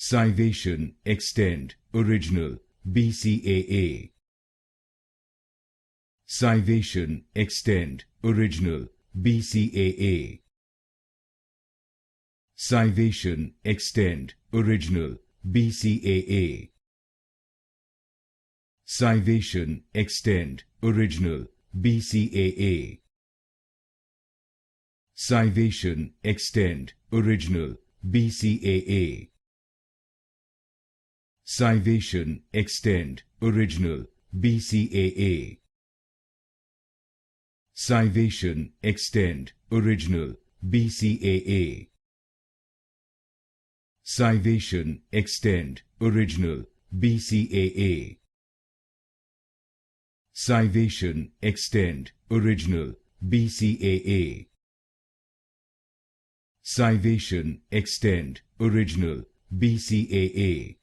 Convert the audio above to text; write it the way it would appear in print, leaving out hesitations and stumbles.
SciVation Xtend Original BCAA. SciVation Xtend Original BCAA. SciVation Xtend Original BCAA. SciVation Xtend Original BCAA. SciVation Xtend Original BCAA. SciVation Xtend Original BCAA. SciVation Xtend Original BCAA. SciVation Xtend Original BCAA. SciVation Xtend Original BCAA. SciVation Xtend Original BCAA.